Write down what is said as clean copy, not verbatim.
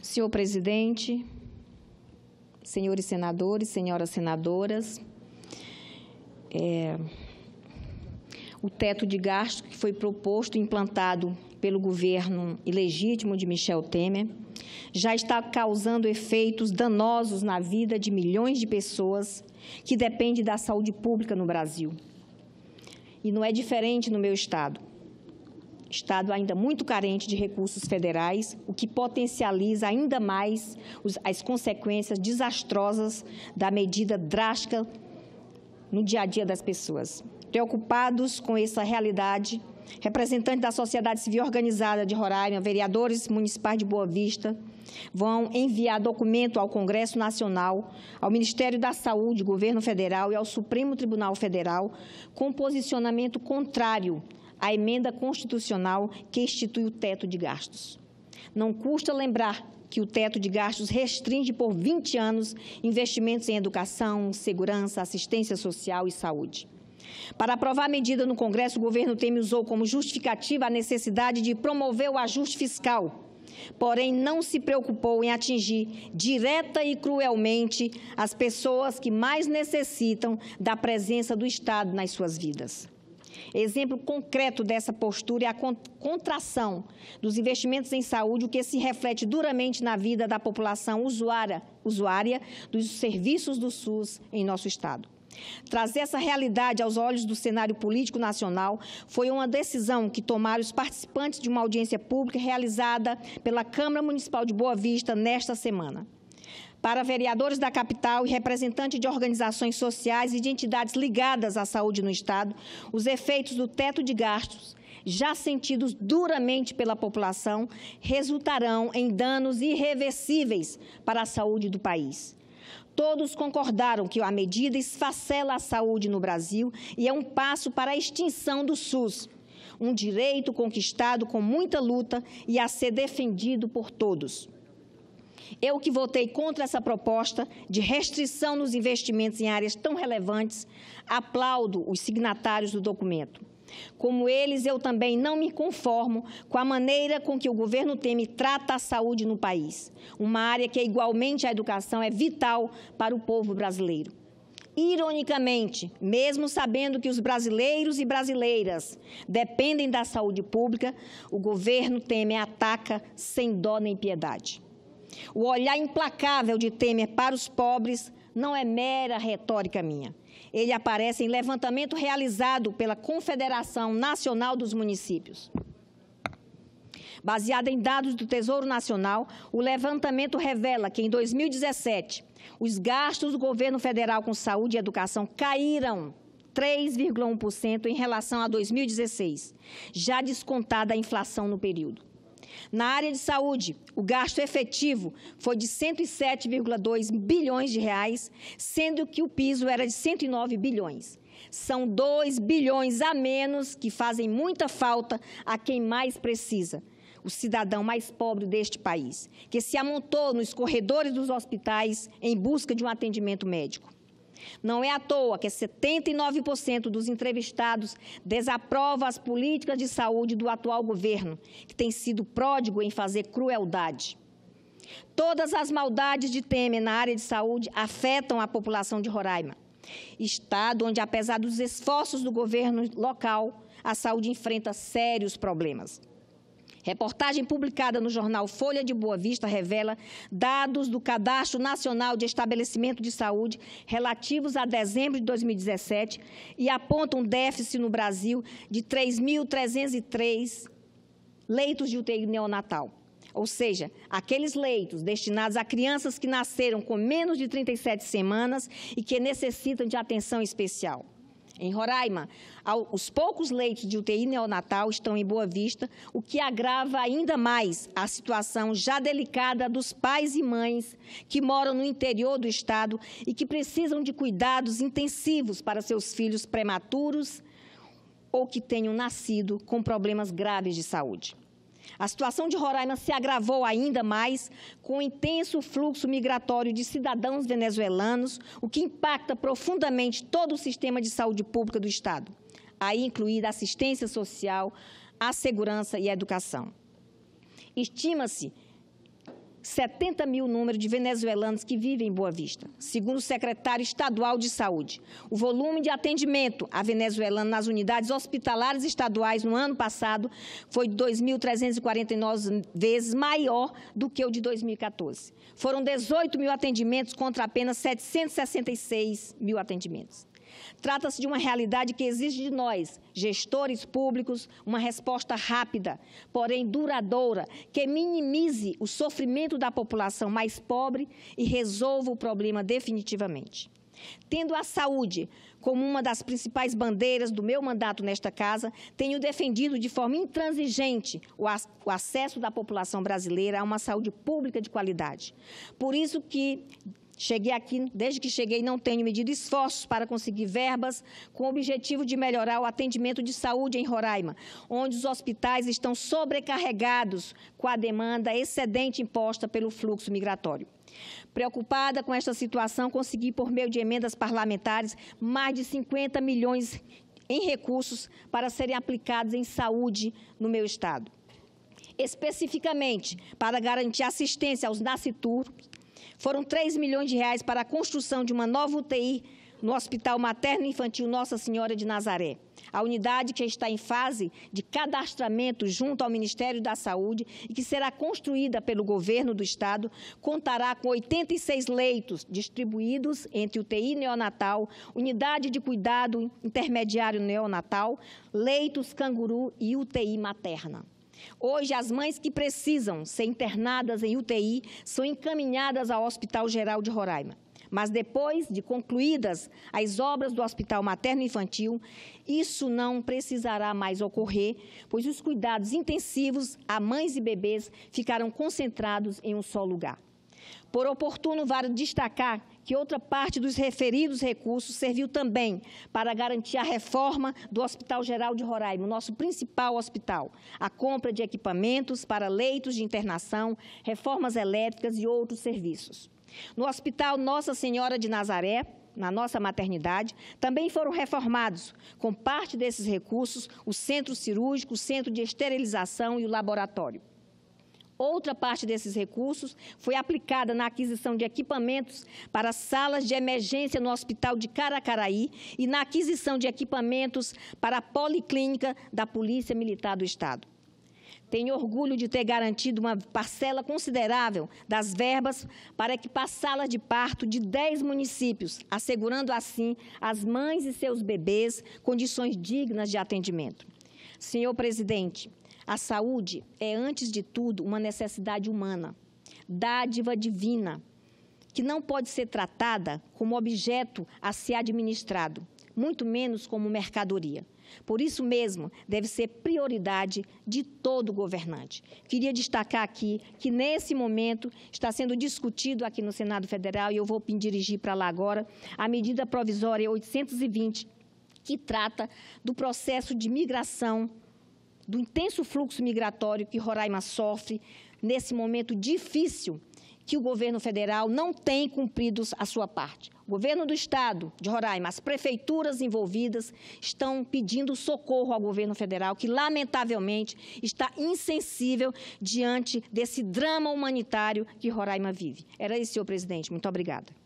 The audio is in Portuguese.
Senhor presidente, senhores senadores, senhoras senadoras, o teto de gasto que foi proposto e implantado pelo governo ilegítimo de Michel Temer já está causando efeitos danosos na vida de milhões de pessoas que dependem da saúde pública no Brasil. E não é diferente no meu estado. Estado ainda muito carente de recursos federais, o que potencializa ainda mais as consequências desastrosas da medida drástica no dia a dia das pessoas. Preocupados com essa realidade, representantes da sociedade civil organizada de Roraima, vereadores municipais de Boa Vista, vão enviar documento ao Congresso Nacional, ao Ministério da Saúde, Governo Federal e ao Supremo Tribunal Federal, com posicionamento contrário à emenda constitucional que institui o teto de gastos. Não custa lembrar que o teto de gastos restringe por 20 anos investimentos em educação, segurança, assistência social e saúde. Para aprovar a medida no Congresso, o governo Temer usou como justificativa a necessidade de promover o ajuste fiscal, porém não se preocupou em atingir direta e cruelmente as pessoas que mais necessitam da presença do Estado nas suas vidas. Exemplo concreto dessa postura é a contração dos investimentos em saúde, o que se reflete duramente na vida da população usuária dos serviços do SUS em nosso Estado. Trazer essa realidade aos olhos do cenário político nacional foi uma decisão que tomaram os participantes de uma audiência pública realizada pela Câmara Municipal de Boa Vista nesta semana. Para vereadores da capital e representantes de organizações sociais e de entidades ligadas à saúde no Estado, os efeitos do teto de gastos, já sentidos duramente pela população, resultarão em danos irreversíveis para a saúde do país. Todos concordaram que a medida esfacela a saúde no Brasil e é um passo para a extinção do SUS, um direito conquistado com muita luta e a ser defendido por todos. Eu que votei contra essa proposta de restrição nos investimentos em áreas tão relevantes, aplaudo os signatários do documento. Como eles, eu também não me conformo com a maneira com que o governo Temer trata a saúde no país, uma área que, igualmente à educação, é vital para o povo brasileiro. Ironicamente, mesmo sabendo que os brasileiros e brasileiras dependem da saúde pública, o governo Temer ataca sem dó nem piedade. O olhar implacável de Temer para os pobres não é mera retórica minha. Ele aparece em levantamento realizado pela Confederação Nacional dos Municípios. Baseado em dados do Tesouro Nacional, o levantamento revela que, em 2017, os gastos do governo federal com saúde e educação caíram 3,1% em relação a 2016, já descontada a inflação no período. Na área de saúde, o gasto efetivo foi de 107,2 bilhões de reais, sendo que o piso era de 109 bilhões. São 2 bilhões a menos que fazem muita falta a quem mais precisa, o cidadão mais pobre deste país, que se amontou nos corredores dos hospitais em busca de um atendimento médico. Não é à toa que 79% dos entrevistados desaprovam as políticas de saúde do atual governo, que tem sido pródigo em fazer crueldade. Todas as maldades de Temer na área de saúde afetam a população de Roraima, estado onde, apesar dos esforços do governo local, a saúde enfrenta sérios problemas. Reportagem publicada no jornal Folha de Boa Vista revela dados do Cadastro Nacional de Estabelecimento de Saúde relativos a dezembro de 2017 e apontam um déficit no Brasil de 3.303 leitos de UTI neonatal. Ou seja, aqueles leitos destinados a crianças que nasceram com menos de 37 semanas e que necessitam de atenção especial. Em Roraima, os poucos leitos de UTI neonatal estão em Boa Vista, o que agrava ainda mais a situação já delicada dos pais e mães que moram no interior do estado e que precisam de cuidados intensivos para seus filhos prematuros ou que tenham nascido com problemas graves de saúde. A situação de Roraima se agravou ainda mais com o intenso fluxo migratório de cidadãos venezuelanos, o que impacta profundamente todo o sistema de saúde pública do Estado, aí incluída a assistência social, a segurança e a educação. Estima-se 70 mil número de venezuelanos que vivem em Boa Vista. Segundo o secretário estadual de Saúde, o volume de atendimento a venezuelanos nas unidades hospitalares estaduais no ano passado foi 2.349 vezes maior do que o de 2014. Foram 18 mil atendimentos contra apenas 766 mil atendimentos. Trata-se de uma realidade que exige de nós, gestores públicos, uma resposta rápida, porém duradoura, que minimize o sofrimento da população mais pobre e resolva o problema definitivamente. Tendo a saúde como uma das principais bandeiras do meu mandato nesta casa, tenho defendido de forma intransigente o acesso da população brasileira a uma saúde pública de qualidade. Por isso que cheguei aqui, desde que cheguei, não tenho medido esforços para conseguir verbas com o objetivo de melhorar o atendimento de saúde em Roraima, onde os hospitais estão sobrecarregados com a demanda excedente imposta pelo fluxo migratório. Preocupada com esta situação, consegui, por meio de emendas parlamentares, mais de 50 milhões em recursos para serem aplicados em saúde no meu estado. Especificamente, para garantir assistência aos nascituros, foram 3 milhões de reais para a construção de uma nova UTI no Hospital Materno Infantil Nossa Senhora de Nazaré. A unidade que está em fase de cadastramento junto ao Ministério da Saúde e que será construída pelo governo do estado, contará com 86 leitos distribuídos entre UTI neonatal, unidade de cuidado intermediário neonatal, leitos canguru e UTI materna. Hoje, as mães que precisam ser internadas em UTI são encaminhadas ao Hospital Geral de Roraima. Mas depois de concluídas as obras do Hospital Materno Infantil, isso não precisará mais ocorrer, pois os cuidados intensivos a mães e bebês ficarão concentrados em um só lugar. Por oportuno, vale destacar que outra parte dos referidos recursos serviu também para garantir a reforma do Hospital Geral de Roraima, o nosso principal hospital, a compra de equipamentos para leitos de internação, reformas elétricas e outros serviços. No Hospital Nossa Senhora de Nazaré, na nossa maternidade, também foram reformados, com parte desses recursos, o centro cirúrgico, o centro de esterilização e o laboratório. Outra parte desses recursos foi aplicada na aquisição de equipamentos para salas de emergência no Hospital de Caracaraí e na aquisição de equipamentos para a Policlínica da Polícia Militar do Estado. Tenho orgulho de ter garantido uma parcela considerável das verbas para equipar salas de parto de 10 municípios, assegurando assim às mães e seus bebês condições dignas de atendimento. Senhor presidente, a saúde é, antes de tudo, uma necessidade humana, dádiva divina, que não pode ser tratada como objeto a ser administrado, muito menos como mercadoria. Por isso mesmo, deve ser prioridade de todo governante. Queria destacar aqui que, nesse momento, está sendo discutido aqui no Senado Federal, e eu vou me dirigir para lá agora, a medida provisória 820, que trata do processo de migração, do intenso fluxo migratório que Roraima sofre nesse momento difícil, que o governo federal não tem cumprido a sua parte. O governo do estado de Roraima, as prefeituras envolvidas estão pedindo socorro ao governo federal, que lamentavelmente está insensível diante desse drama humanitário que Roraima vive. Era isso, senhor presidente. Muito obrigada.